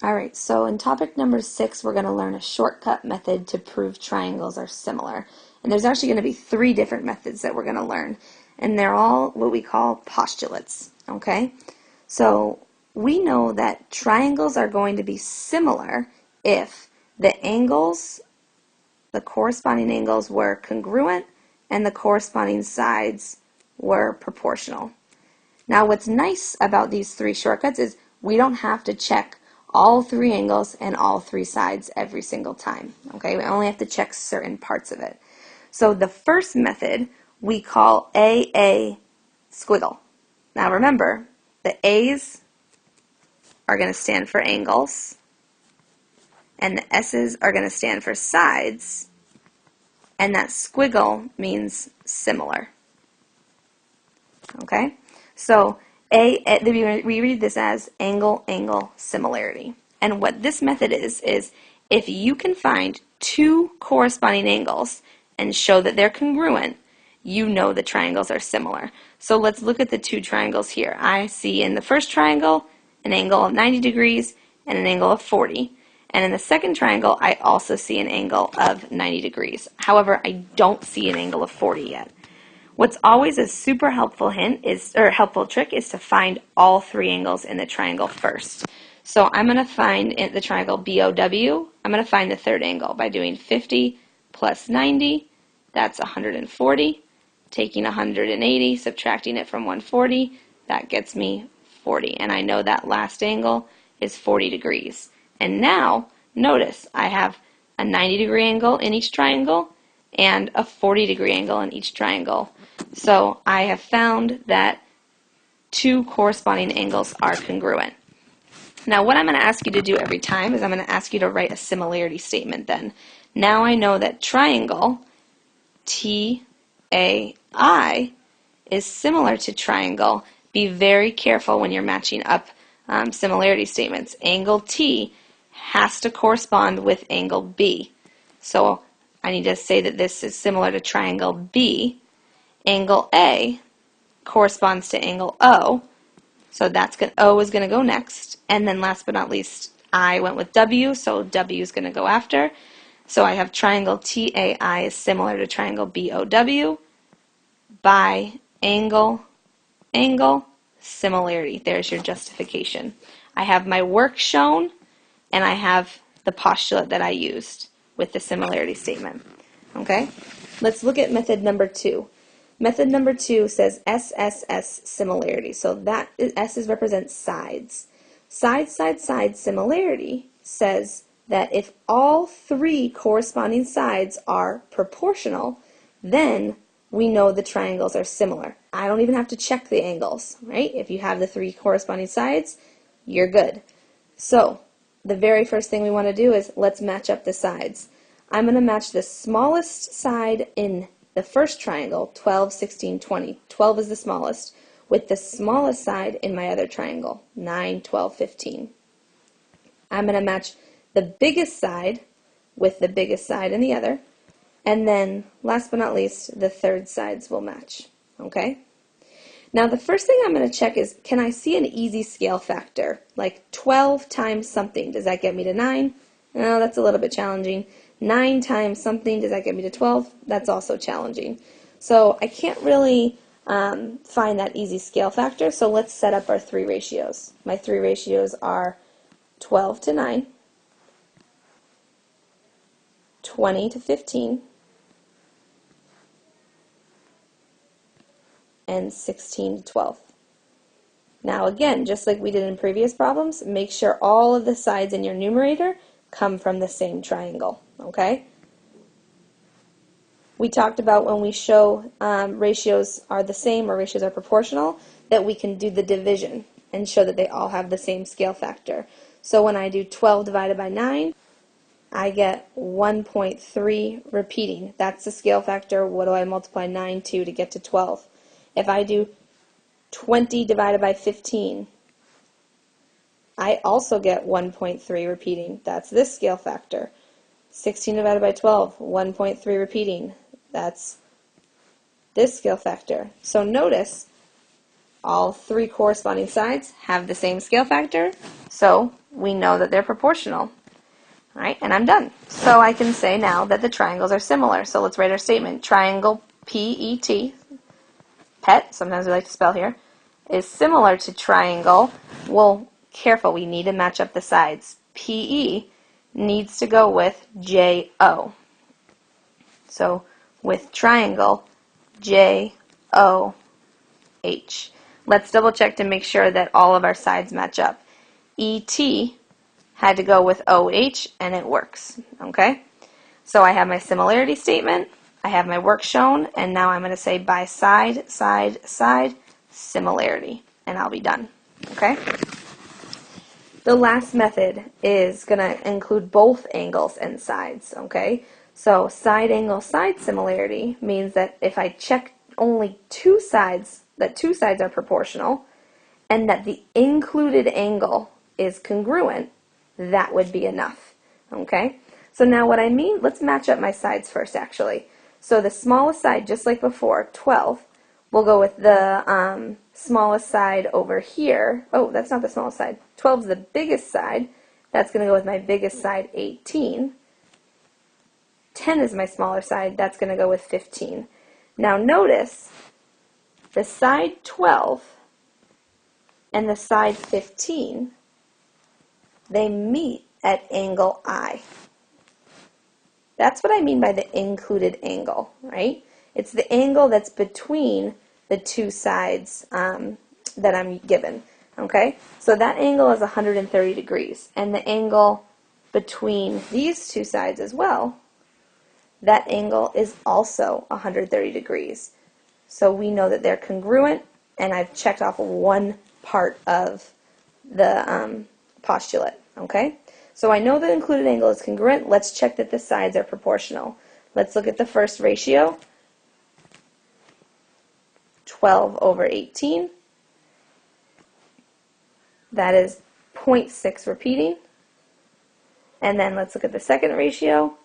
All right, so in topic number 6, we're going to learn a shortcut method to prove triangles are similar. And there's actually going to be 3 different methods that we're going to learn. And they're all what we call postulates, okay? So we know that triangles are going to be similar if the angles, the corresponding angles were congruent and the corresponding sides were proportional. Now what's nice about these 3 shortcuts is we don't have to check all 3 angles and all 3 sides every single time. Okay, we only have to check certain parts of it. So the first method we call AA squiggle. Now remember, the A's are going to stand for angles, and the S's are going to stand for sides, and that squiggle means similar. Okay, so we read this as angle-angle similarity. And what this method is if you can find 2 corresponding angles and show that they're congruent, you know the triangles are similar. So let's look at the 2 triangles here. I see in the first triangle an angle of 90 degrees and an angle of 40. And in the second triangle, I also see an angle of 90 degrees. However, I don't see an angle of 40 yet. What's always a super helpful helpful trick is to find all 3 angles in the triangle first. So I'm going to find in the triangle BOW, I'm going to find the third angle by doing 50 plus 90, that's 140. Taking 180, subtracting it from 140, that gets me 40. And I know that last angle is 40 degrees. And now, notice, I have a 90-degree angle in each triangle and a 40-degree angle in each triangle. So I have found that 2 corresponding angles are congruent. Now what I'm going to ask you to do every time is I'm going to ask you to write a similarity statement then. Now I know that triangle TAI is similar to triangle. Be very careful when you're matching up similarity statements. Angle T has to correspond with angle B. So I need to say that this is similar to triangle B. Angle A corresponds to angle O, so O is going to go next. And then last but not least, I went with W, so W is going to go after. So I have triangle TAI is similar to triangle BOW by angle, similarity. There's your justification. I have my work shown, and I have the postulate that I used with the similarity statement. Okay? Let's look at method number 2. Method number 2 says SSS similarity. So that S's represents sides. Side similarity says that if all 3 corresponding sides are proportional, then we know the triangles are similar. I don't even have to check the angles, right? If you have the 3 corresponding sides, you're good. So the very first thing we want to do is let's match up the sides. I'm going to match the smallest side in the first triangle, 12, 16, 20. 12 is the smallest, with the smallest side in my other triangle, 9, 12, 15. I'm going to match the biggest side with the biggest side in the other, and then last but not least, the third sides will match. Okay? Now the first thing I'm going to check is, can I see an easy scale factor? Like 12 times something, does that get me to 9? No, that's a little bit challenging. 9 times something, does that get me to 12? That's also challenging. So I can't really find that easy scale factor, so let's set up our 3 ratios. My 3 ratios are 12 to 9, 20 to 15, and 16 to 12. Now again, just like we did in previous problems, make sure all of the sides in your numerator come from the same triangle, okay? We talked about when we show ratios are the same or ratios are proportional, that we can do the division and show that they all have the same scale factor. So when I do 12 divided by 9, I get 1.3 repeating. That's the scale factor. What do I multiply 9 to get to 12? If I do 20 divided by 15, I also get 1.3 repeating. That's this scale factor. 16 divided by 12, 1.3 repeating. That's this scale factor. So notice all 3 corresponding sides have the same scale factor, so we know that they're proportional. All right, and I'm done. So I can say now that the triangles are similar. So let's write our statement. Triangle PET, PET, sometimes we like to spell here, is similar to triangle. Well, careful, we need to match up the sides. PE needs to go with JO. So with triangle, JOH. Let's double check to make sure that all of our sides match up. ET had to go with OH, and it works. Okay? So I have my similarity statement, I have my work shown, and now I'm going to say by side, side, side, similarity, and I'll be done. Okay? The last method is going to include both angles and sides. Okay? So side angle, side similarity means that if I check only two sides, that two sides are proportional, and that the included angle is congruent, that would be enough. Okay? So now what I mean, let's match up my sides first actually. So the smallest side, just like before, 12, we'll go with the smallest side over here. Oh, that's not the smallest side. 12 is the biggest side. That's going to go with my biggest side, 18. 10 is my smaller side. That's going to go with 15. Now notice the side 12 and the side 15, they meet at angle I. That's what I mean by the included angle, right? It's the angle that's between the two sides that I'm given, okay? So that angle is 130 degrees, and the angle between these two sides as well, that angle is also 130 degrees. So we know that they're congruent, and I've checked off one part of the postulate, okay? So I know the included angle is congruent. Let's check that the sides are proportional. Let's look at the first ratio, 12 over 18. That is 0.6 repeating. And then let's look at the second ratio.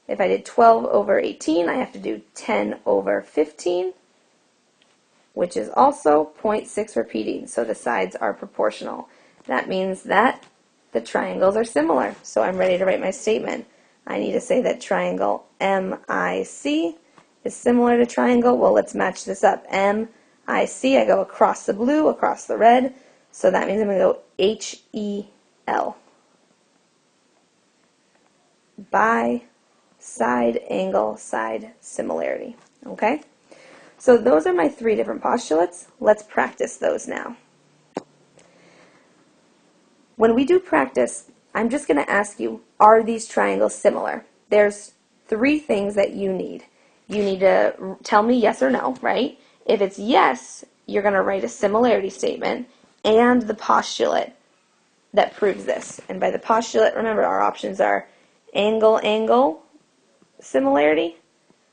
If I did 12 over 18, I have to do 10 over 15, which is also 0.6 repeating. So the sides are proportional. That means that the triangles are similar. So I'm ready to write my statement. I need to say that triangle MIC is similar to triangle. Well, let's match this up. MIC, I go across the blue, across the red. So that means I'm going to go HEL. By side angle, side similarity. Okay? So those are my three different postulates. Let's practice those now. When we do practice, I'm just going to ask you, are these triangles similar? There's three things that you need. You need to tell me yes or no, right? If it's yes, you're going to write a similarity statement and the postulate that proves this. And by the postulate, remember our options are angle, angle, similarity,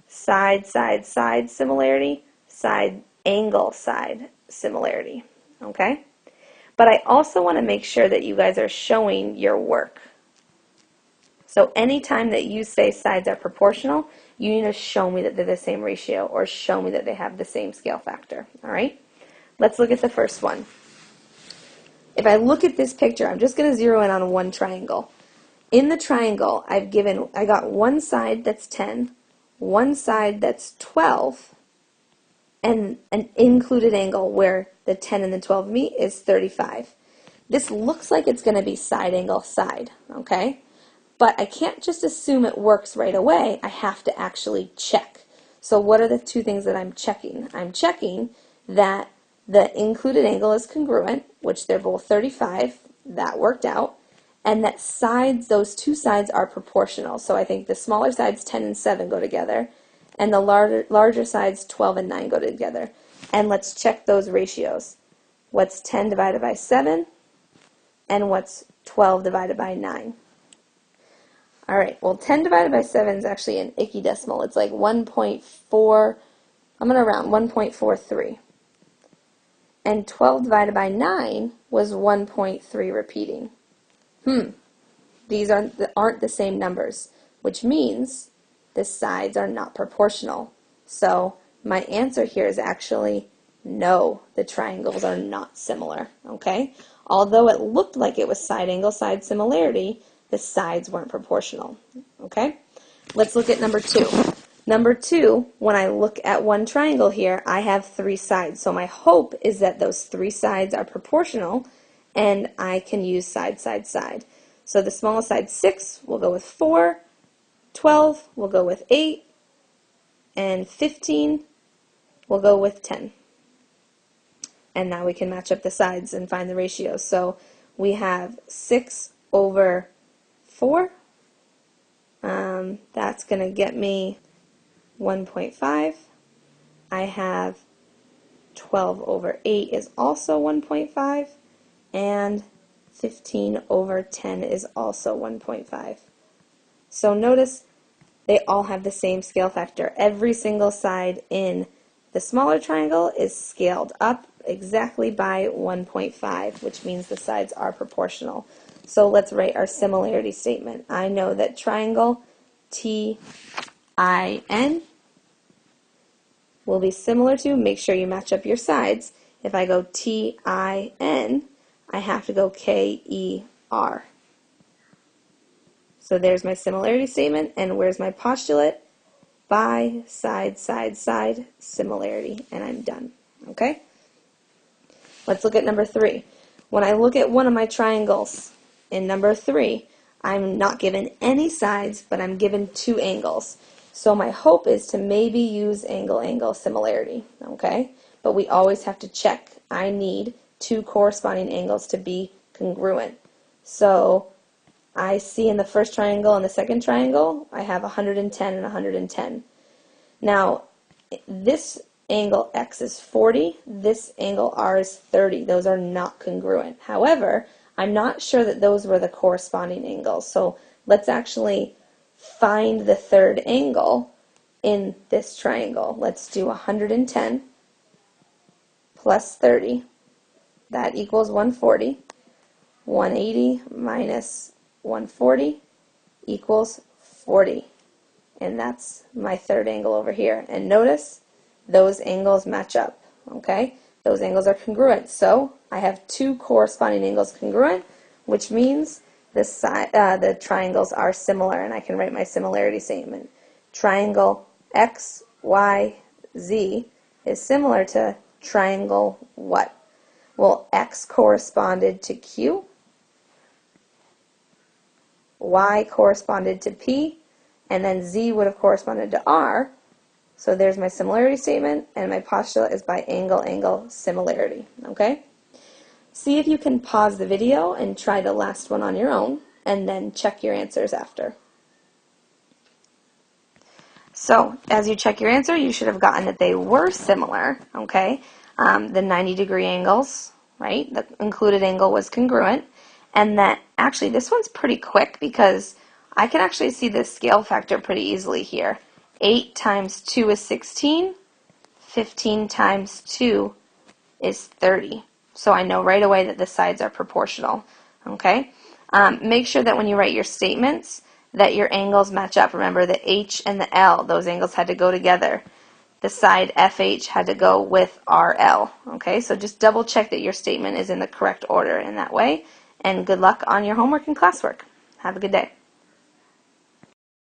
side, side, side similarity, side, angle, side similarity. Okay? But I also want to make sure that you guys are showing your work. So anytime that you say sides are proportional, you need to show me that they're the same ratio or show me that they have the same scale factor. All right? Let's look at the first one. If I look at this picture, I'm just going to zero in on one triangle. In the triangle, I got one side that's 10, one side that's 12, and an included angle where the 10 and the 12 meet is 35. This looks like it's going to be side angle side, okay? But I can't just assume it works right away. I have to actually check. So what are the two things that I'm checking? I'm checking that the included angle is congruent, which they're both 35. That worked out. And that sides, those two sides are proportional. So I think the smaller sides, 10 and 7, go together. And the larger sides, 12 and 9, go together. And let's check those ratios. What's 10 divided by 7? And what's 12 divided by 9? All right, well, 10 divided by 7 is actually an icky decimal. It's like 1.4, I'm going to round, 1.43. And 12 divided by 9 was 1.3 repeating. These aren't the same numbers, which means the sides are not proportional. So my answer here is actually no, the triangles are not similar, okay? although it looked like it was side angle, side similarity, the sides weren't proportional. Okay? Let's look at number 2. Number 2, when I look at one triangle here, I have 3 sides. So my hope is that those 3 sides are proportional and I can use side, side, side. So the smallest side, 6, will go with 4, 12 will go with 8, and 15 will go with 10. And now we can match up the sides and find the ratios. So we have 6 over 4. That's going to get me 1.5. I have 12 over 8 is also 1.5. And 15 over 10 is also 1.5. So notice they all have the same scale factor. Every single side in the smaller triangle is scaled up exactly by 1.5, which means the sides are proportional. So let's write our similarity statement. I know that triangle TIN will be similar to, make sure you match up your sides. If I go TIN, I have to go KER. So there's my similarity statement, and where's my postulate? By, side, side, side, similarity, and I'm done. Okay? Let's look at number 3. When I look at one of my triangles in number 3, I'm not given any sides, but I'm given 2 angles. So my hope is to maybe use angle-angle similarity, okay? But we always have to check. I need 2 corresponding angles to be congruent. So I see in the first triangle and the second triangle, I have 110 and 110. Now, this angle X is 40, this angle R is 30. Those are not congruent. However, I'm not sure that those were the corresponding angles. So let's actually find the third angle in this triangle. Let's do 110 plus 30. That equals 140. 180 minus 140 equals 40. And that's my third angle over here. And notice those angles match up. Okay? Those angles are congruent. So I have 2 corresponding angles congruent, which means the triangles are similar, and I can write my similarity statement. Triangle X, Y, Z is similar to triangle what? Well, X corresponded to Q, Y corresponded to P, and then Z would have corresponded to R. So there's my similarity statement, and my postulate is by angle-angle similarity. Okay? See if you can pause the video and try the last one on your own, and then check your answers after. So, as you check your answer, you should have gotten that they were similar, okay? The 90-degree angles, right? The included angle was congruent, and that actually this one's pretty quick because I can actually see the scale factor pretty easily here. 8 times 2 is 16, 15 times 2 is 30. So I know right away that the sides are proportional, okay? Make sure that when you write your statements that your angles match up. Remember the H and the L, those angles had to go together. The side FH had to go with RL, okay? So just double check that your statement is in the correct order in that way, and good luck on your homework and classwork. Have a good day.